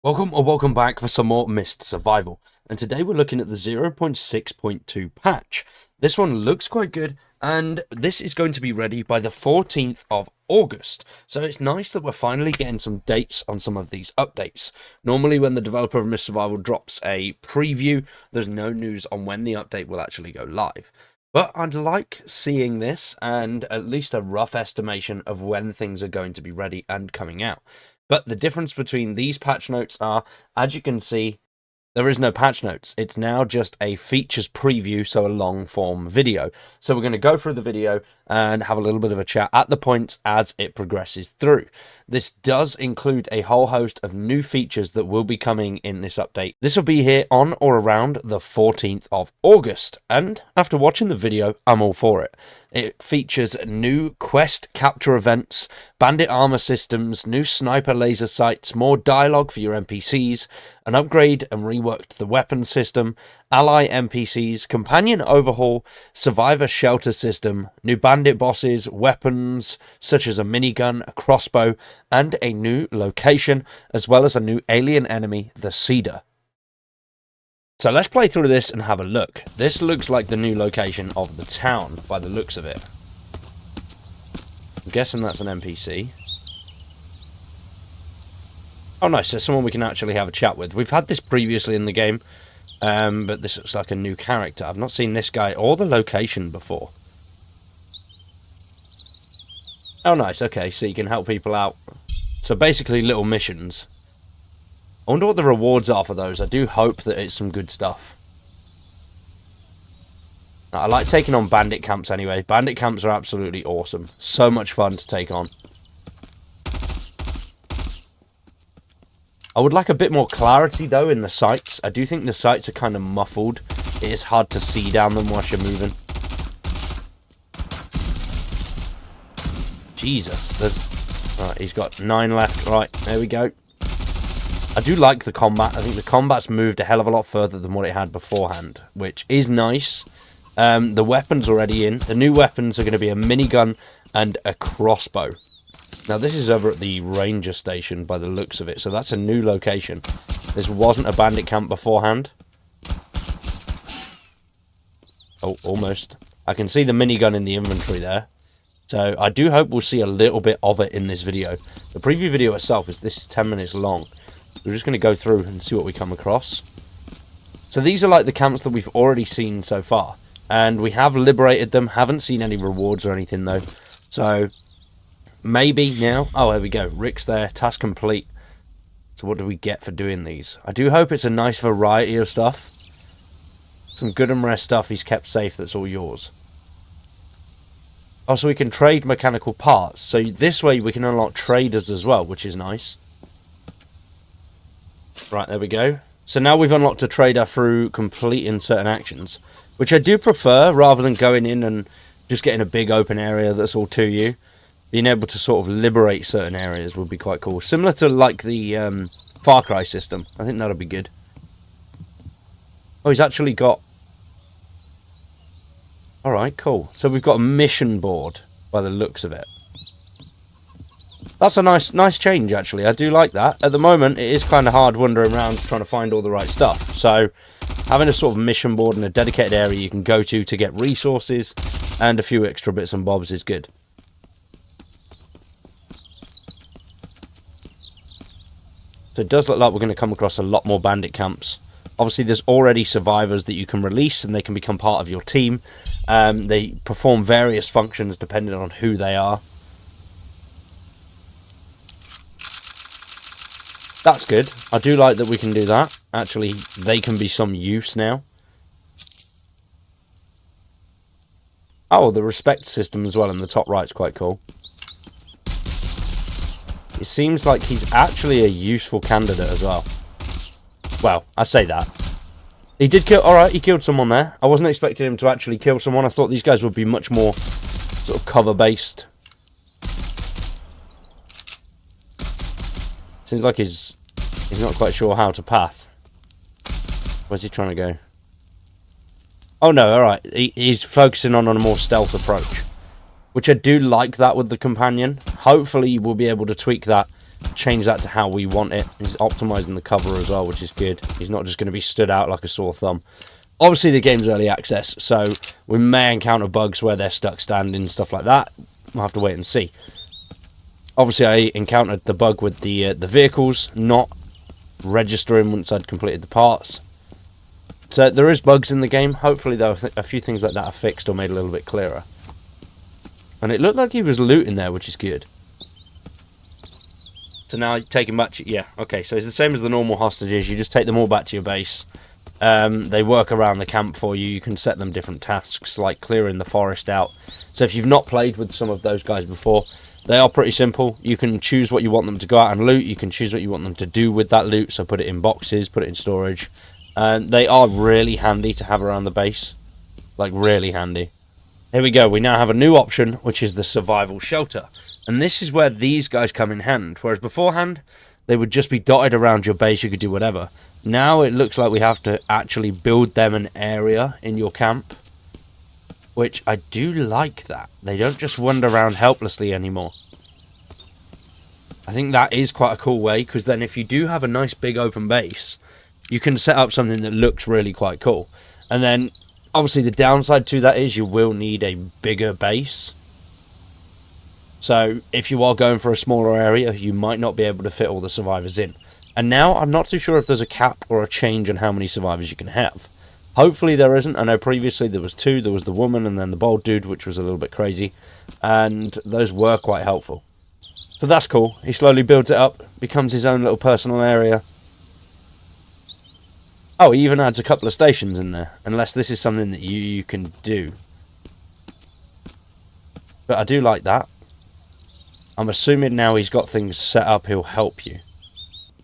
Welcome or welcome back for some more Mist Survival, and today we're looking at the 0.6.2 patch. This one looks quite good, and this is going to be ready by the 14th of August, so it's nice that we're finally getting some dates on some of these updates. Normally when the developer of Mist Survival drops a preview, there's no news on when the update will actually go live. But I'd like seeing this and at least a rough estimation of when things are going to be ready and coming out. But the difference between these patch notes are, as you can see, there is no patch notes. It's now just a features preview, so a long form video. So we're going to go through the video and have a little bit of a chat at the points as it progresses through. This does include a whole host of new features that will be coming in this update. This will be here on or around the 14th of August, and after watching the video, I'm all for it. It features new quest capture events, bandit armor systems, new sniper laser sights, more dialogue for your NPCs, an upgrade and reworked the weapon system, ally NPCs, companion overhaul, survivor shelter system, new bandit bosses, weapons such as a minigun, a crossbow, and a new location, as well as a new alien enemy, the Cedar. So let's play through this and have a look. This looks like the new location of the town by the looks of it. I'm guessing that's an NPC. Oh nice, there's someone we can actually have a chat with. We've had this previously in the game, but this looks like a new character. I've not seen this guy or the location before. Oh nice, okay, so you can help people out. So basically little missions. I wonder what the rewards are for those. I do hope that it's some good stuff. I like taking on bandit camps anyway. Bandit camps are absolutely awesome. So much fun to take on. I would like a bit more clarity though in the sights. I do think the sights are kind of muffled. It is hard to see down them whilst you're moving. Jesus. Right, he's got 9 left. Right, there we go. I do like the combat. I think the combat's moved a hell of a lot further than what it had beforehand, which is nice. The weapons already in. The new weapons are going to be a minigun and a crossbow. Now, this is over at the ranger station by the looks of it, so that's a new location. This wasn't a bandit camp beforehand. Oh, almost. I can see the minigun in the inventory there. So I do hope we'll see a little bit of it in this video. The preview video itself is 10 minutes long. We're just going to go through and see what we come across. So these are like the camps that we've already seen so far. And we have liberated them. Haven't seen any rewards or anything though. So maybe now. Oh, there we go. Rick's there. Task complete. So what do we get for doing these? I do hope it's a nice variety of stuff. Some good and rare stuff he's kept safe that's all yours. Also, we can trade mechanical parts. So this way we can unlock traders as well, which is nice. Right, there we go. So now we've unlocked a trader through completing certain actions, which I do prefer rather than going in and just getting a big open area that's all to you. Being able to sort of liberate certain areas would be quite cool. Similar to like the Far Cry system. I think that'll be good. Oh, he's actually got... Alright, cool. So we've got a mission board by the looks of it. That's a nice change, actually. I do like that. At the moment, it is kind of hard wandering around trying to find all the right stuff. So, having a sort of mission board and a dedicated area you can go to get resources and a few extra bits and bobs is good. So, it does look like we're going to come across a lot more bandit camps. Obviously, there's already survivors that you can release and they can become part of your team. They perform various functions depending on who they are. That's good. I do like that we can do that. Actually, they can be some use now. Oh, the respect system as well in the top right is quite cool. It seems like he's actually a useful candidate as well. Well, I say that. He did kill... Alright, he killed someone there. I wasn't expecting him to actually kill someone. I thought these guys would be much more sort of cover-based. Seems like he's not quite sure how to path. Where's he trying to go? Oh no, alright. He's focusing on a more stealth approach. Which I do like that with the companion. Hopefully we'll be able to tweak that change that to how we want it. He's optimizing the cover as well, which is good. He's not just going to be stood out like a sore thumb. Obviously, the game's early access, so we may encounter bugs where they're stuck standing and stuff like that. We'll have to wait and see. Obviously, I encountered the bug with the vehicles not registering once I'd completed the parts. So there is bugs in the game. Hopefully, though, a few things like that are fixed or made a little bit clearer. And it looked like he was looting there, which is good. So now take him back to... Yeah, okay, so it's the same as the normal hostages. You just take them all back to your base. They work around the camp for you. You can set them different tasks, like clearing the forest out. So if you've not played with some of those guys before, they are pretty simple. You can choose what you want them to go out and loot. You can choose what you want them to do with that loot. So put it in boxes, put it in storage. And they are really handy to have around the base. Like, really handy. Here we go. We now have a new option, which is the survival shelter. And this is where these guys come in hand. Whereas beforehand, they would just be dotted around your base. You could do whatever. Now it looks like we have to actually build them an area in your camp. Which I do like that. They don't just wander around helplessly anymore. I think that is quite a cool way. Because then if you do have a nice big open base, you can set up something that looks really quite cool. And then, obviously, the downside to that is you will need a bigger base. So, if you are going for a smaller area, you might not be able to fit all the survivors in. And now, I'm not too sure if there's a cap or a change on how many survivors you can have. Hopefully there isn't. I know previously there was 2. There was the woman and then the bald dude, which was a little bit crazy. And those were quite helpful. So that's cool. He slowly builds it up, becomes his own little personal area. Oh, he even adds a couple of stations in there, unless this is something that you can do. But I do like that. I'm assuming now he's got things set up, he'll help you.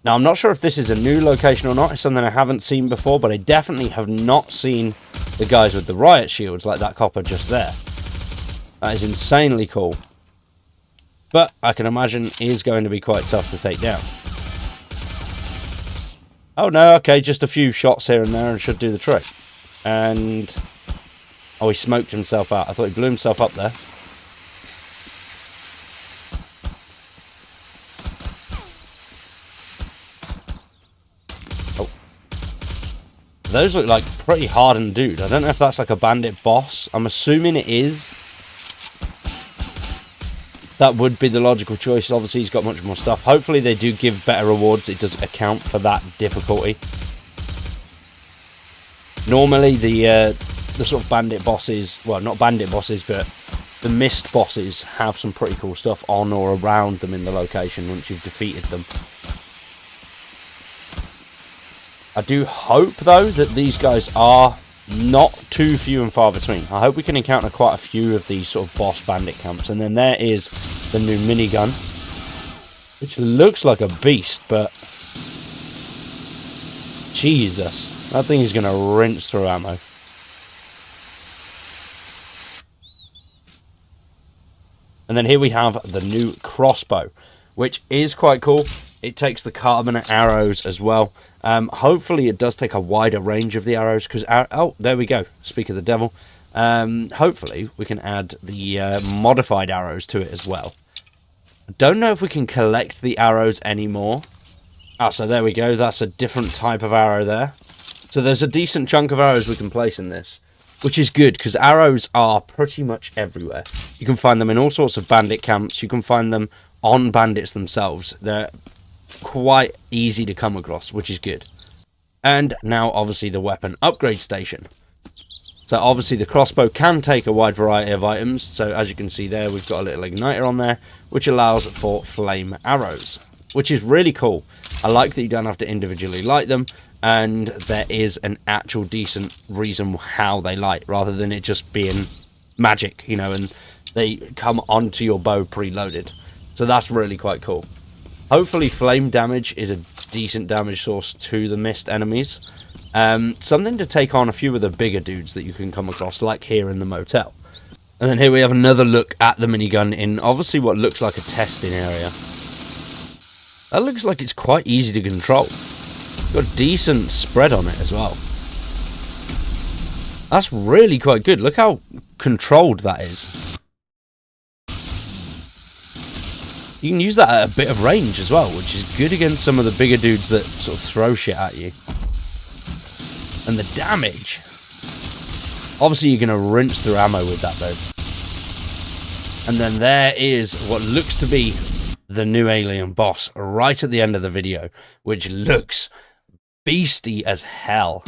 Now, I'm not sure if this is a new location or not. It's something I haven't seen before, but I definitely have not seen the guys with the riot shields like that copper just there. That is insanely cool. But I can imagine is going to be quite tough to take down. Oh no, okay, just a few shots here and there and should do the trick. And... oh, he smoked himself out. I thought he blew himself up there. Oh. Those look like pretty hardened dude. I don't know if that's like a bandit boss. I'm assuming it is. That would be the logical choice. Obviously, he's got much more stuff. Hopefully, they do give better rewards. It does account for that difficulty. Normally, the sort of bandit bosses... well, not bandit bosses, but the mist bosses have some pretty cool stuff on or around them in the location once you've defeated them. I do hope, though, that these guys are not too few and far between. I hope we can encounter quite a few of these sort of boss bandit camps. And then there is the new minigun, which looks like a beast, but Jesus, that thing is going to rinse through ammo. And then here we have the new crossbow, which is quite cool. It takes the carbon arrows as well. Hopefully it does take a wider range of the arrows, because... oh, there we go. Speak of the devil. Hopefully we can add the modified arrows to it as well. I don't know if we can collect the arrows anymore. Ah, so there we go. That's a different type of arrow there. So there's a decent chunk of arrows we can place in this, which is good, because arrows are pretty much everywhere. You can find them in all sorts of bandit camps. You can find them on bandits themselves. They're quite easy to come across, which is good. And now obviously the weapon upgrade station. So obviously the crossbow can take a wide variety of items. So as you can see there, we've got a little igniter on there, which allows for flame arrows, which is really cool. I like that you don't have to individually light them, and there is an actual decent reason how they light, rather than it just being magic, you know, and they come onto your bow preloaded. So that's really quite cool. Hopefully flame damage is a decent damage source to the mist enemies. Something to take on a few of the bigger dudes that you can come across, like here in the motel. And then here we have another look at the minigun in obviously what looks like a testing area. That looks like it's quite easy to control. Got a decent spread on it as well. That's really quite good. Look how controlled that is. You can use that at a bit of range as well, which is good against some of the bigger dudes that sort of throw shit at you. And the damage. Obviously, you're going to rinse through ammo with that, though. And then there is what looks to be the new alien boss right at the end of the video, which looks beastie as hell.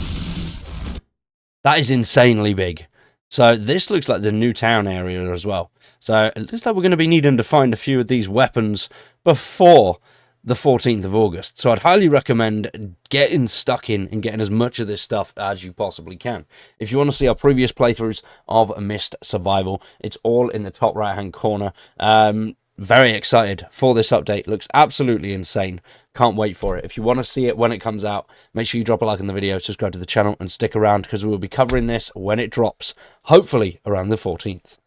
That is insanely big. So this looks like the new town area as well. So it looks like we're going to be needing to find a few of these weapons before the 14th of August. So I'd highly recommend getting stuck in and getting as much of this stuff as you possibly can. If you want to see our previous playthroughs of Mist Survival, it's all in the top right hand corner. Very excited for this update. Looks absolutely insane. Can't wait for it. If you want to see it when it comes out, make sure you drop a like on the video, subscribe to the channel, and stick around because we will be covering this when it drops, hopefully around the 14th.